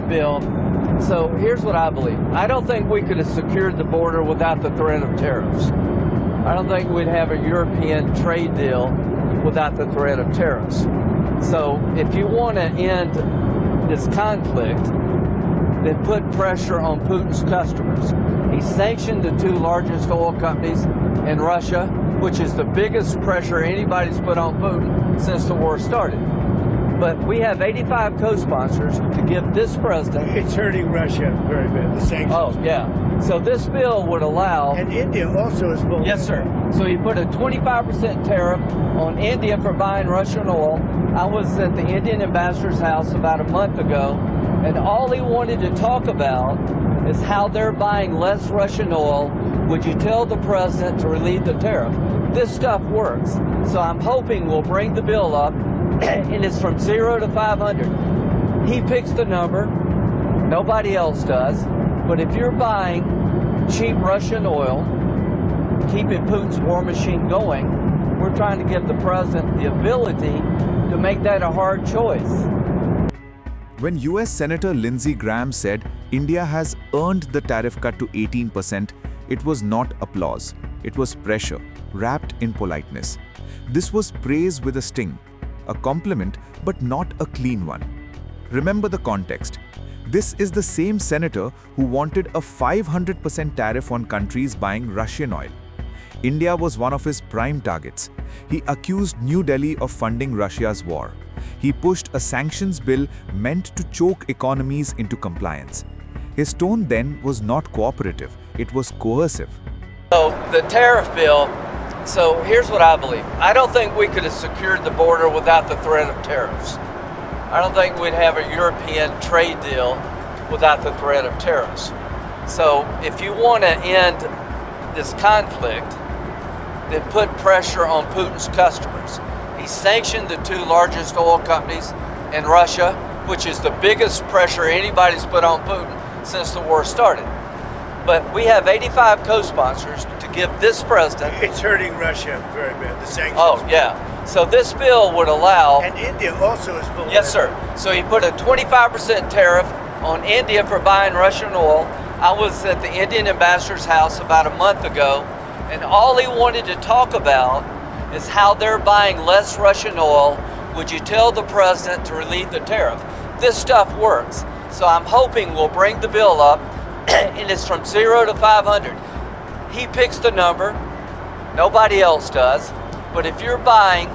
bill, so here's what I believe. I don't think we could have secured the border without the threat of tariffs. I don't think we'd have a European trade deal without the threat of tariffs. So if you want to end this conflict, then put pressure on Putin's customers. He sanctioned the two largest oil companies in Russia, which is the biggest pressure anybody's put on Putin since the war started. But we have 85 co-sponsors to give this president... It's hurting Russia very bad, the sanctions. Oh, yeah. So this bill would allow... And India also is bullying. Yes, sir. So he put a 25% tariff on India for buying Russian oil. I was at the Indian ambassador's house about a month ago, and all he wanted to talk about is how they're buying less Russian oil. Would you tell the president to relieve the tariff? This stuff works. So I'm hoping we'll bring the bill up, and it's from 0 to 500. He picks the number. Nobody else does. But if you're buying cheap Russian oil, keeping Putin's war machine going, we're trying to give the president the ability to make that a hard choice. When US Senator Lindsey Graham said India has earned the tariff cut to 18%, it was not applause. It was pressure, wrapped in politeness. This was praise with a sting, a compliment, but not a clean one. Remember the context. This is the same senator who wanted a 500% tariff on countries buying Russian oil. India was one of his prime targets. He accused New Delhi of funding Russia's war. He pushed a sanctions bill meant to choke economies into compliance. His tone then was not cooperative, it was coercive. So the tariff bill, so here's what I believe. I don't think we could have secured the border without the threat of tariffs. I don't think we'd have a European trade deal without the threat of tariffs. So if you want to end this conflict, then put pressure on Putin's customers. He sanctioned the two largest oil companies in Russia, which is the biggest pressure anybody's put on Putin since the war started. But we have 85 co-sponsors to give this president... It's hurting Russia very bad, the sanctions. Oh, yeah. So this bill would allow... And India also is bullying. Yes, sir. So he put a 25% tariff on India for buying Russian oil. I was at the Indian ambassador's house about a month ago, and all he wanted to talk about is how they're buying less Russian oil. Would you tell the president to relieve the tariff? This stuff works. So I'm hoping we'll bring the bill up, and it's from 0 to 500. He picks the number. Nobody else does. But if you're buying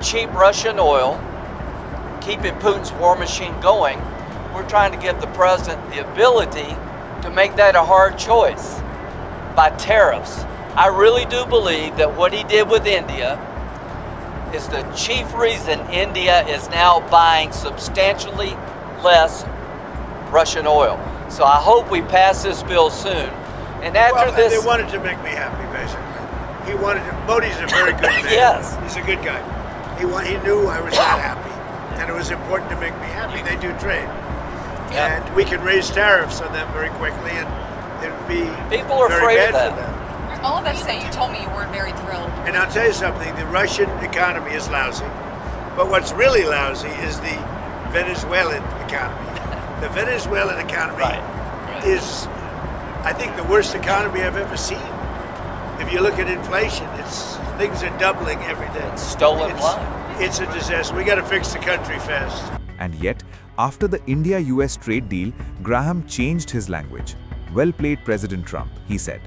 cheap Russian oil, keeping Putin's war machine going, we're trying to give the president the ability to make that a hard choice by tariffs. I really do believe that what he did with India is the chief reason India is now buying substantially less Russian oil. So I hope we pass this bill soon. And after this... They wanted to make me happy, basically. He wanted to... Modi's a very good man. Yes. He's a good guy. He knew I was not happy. And it was important to make me happy. They do trade. Yeah. And we can raise tariffs on them very quickly, and it would be People are very afraid bad of that. for them. All of that to say, you told me you weren't very thrilled. And I'll tell you something, the Russian economy is lousy. But what's really lousy is the Venezuelan economy. The Venezuelan economy is, I think, the worst economy I've ever seen. If you look at inflation, things are doubling every day. It's stolen line. It's a disaster. We got to fix the country fast. And yet, after the India-US trade deal, Graham changed his language. Well played, President Trump, he said.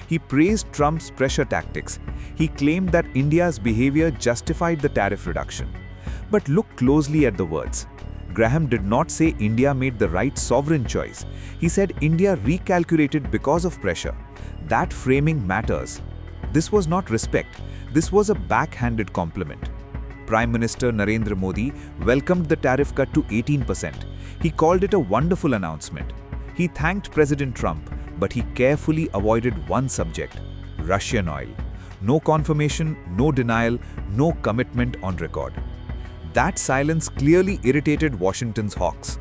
He praised Trump's pressure tactics. He claimed that India's behavior justified the tariff reduction. But look closely at the words. Graham did not say India made the right sovereign choice. He said India recalculated because of pressure. That framing matters. This was not respect. This was a backhanded compliment. Prime Minister Narendra Modi welcomed the tariff cut to 18%. He called it a wonderful announcement. He thanked President Trump, but he carefully avoided one subject: Russian oil. No confirmation, no denial, no commitment on record. That silence clearly irritated Washington's hawks.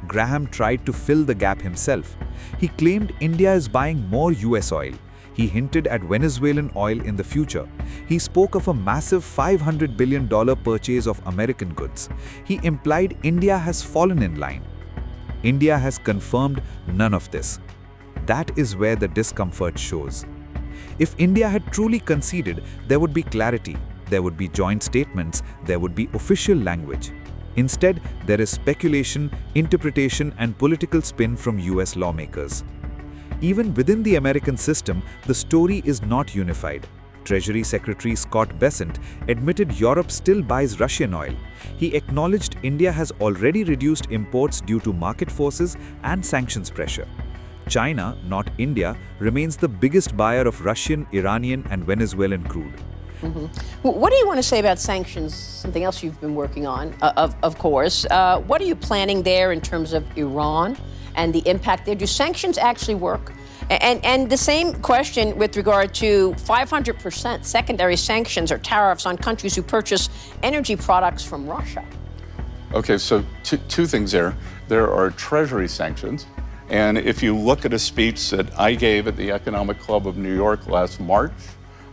Graham tried to fill the gap himself. He claimed India is buying more US oil. He hinted at Venezuelan oil in the future. He spoke of a massive $500 billion purchase of American goods. He implied India has fallen in line. India has confirmed none of this. That is where the discomfort shows. If India had truly conceded, there would be clarity, there would be joint statements, there would be official language. Instead, there is speculation, interpretation, and political spin from US lawmakers. Even within the American system, the story is not unified. Treasury Secretary Scott Bessent admitted Europe still buys Russian oil. He acknowledged India has already reduced imports due to market forces and sanctions pressure. China, not India, remains the biggest buyer of Russian, Iranian, and Venezuelan crude. What do you want to say about sanctions, something else you've been working on, of course. What are you planning there in terms of Iran and the impact there? Do sanctions actually work? And the same question with regard to 500% secondary sanctions or tariffs on countries who purchase energy products from Russia. Okay, so two things there. There are Treasury sanctions. And if you look at a speech that I gave at the Economic Club of New York last March,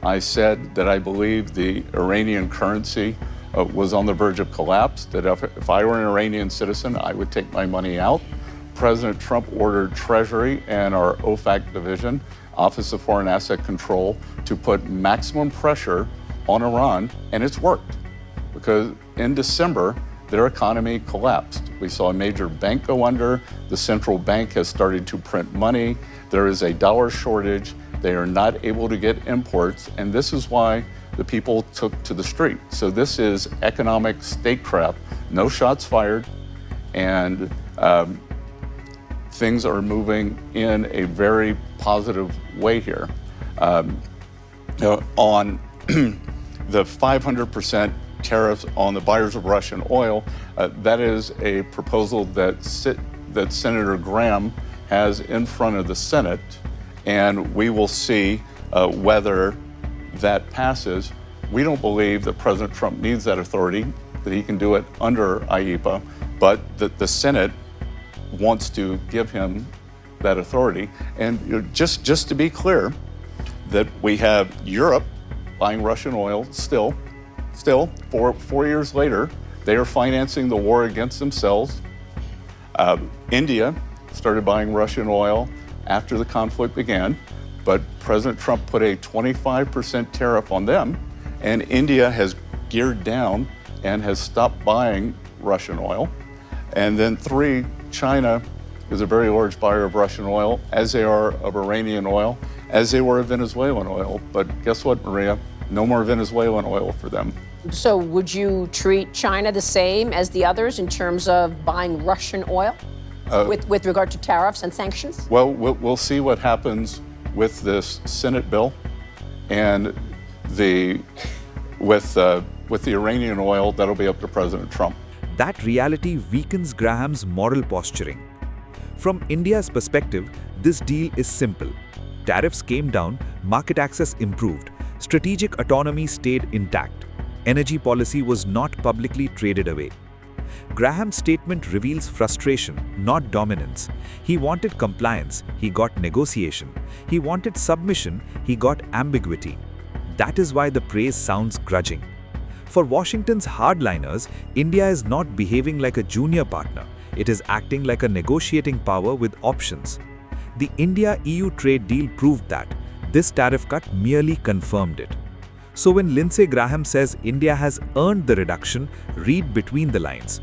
I said that I believe the Iranian currency was on the verge of collapse, that if I were an Iranian citizen, I would take my money out. President Trump ordered Treasury and our OFAC division, Office of Foreign Asset Control, to put maximum pressure on Iran, and it's worked. Because in December, their economy collapsed. We saw a major bank go under. The central bank has started to print money. There is a dollar shortage. They are not able to get imports, and this is why the people took to the street. So this is economic statecraft. No shots fired, and things are moving in a very positive way here. On the 500% tariffs on the buyers of Russian oil, that is a proposal that Senator Graham has in front of the Senate, and we will see whether that passes. We don't believe that President Trump needs that authority, that he can do it under IEEPA, but that the Senate wants to give him that authority. And just to be clear, that we have Europe buying Russian oil still 4 years later, they are financing the war against themselves. India started buying Russian oil after the conflict began, but President Trump put a 25% tariff on them, and India has geared down and has stopped buying Russian oil. And then 3, China is a very large buyer of Russian oil, as they are of Iranian oil, as they were of Venezuelan oil. But guess what, Maria? No more Venezuelan oil for them. So would you treat China the same as the others in terms of buying Russian oil with regard to tariffs and sanctions? Well, we'll see what happens with this Senate bill, and with the Iranian oil, that'll be up to President Trump. That reality weakens Graham's moral posturing. From India's perspective, this deal is simple. Tariffs came down, market access improved, strategic autonomy stayed intact. Energy policy was not publicly traded away. Graham's statement reveals frustration, not dominance. He wanted compliance, he got negotiation. He wanted submission, he got ambiguity. That is why the praise sounds grudging. For Washington's hardliners, India is not behaving like a junior partner. It is acting like a negotiating power with options. The India-EU trade deal proved that. This tariff cut merely confirmed it. So when Lindsey Graham says India has earned the reduction, read between the lines.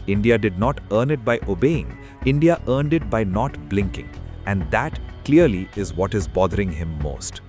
India did not earn it by obeying. India earned it by not blinking. And that clearly is what is bothering him most.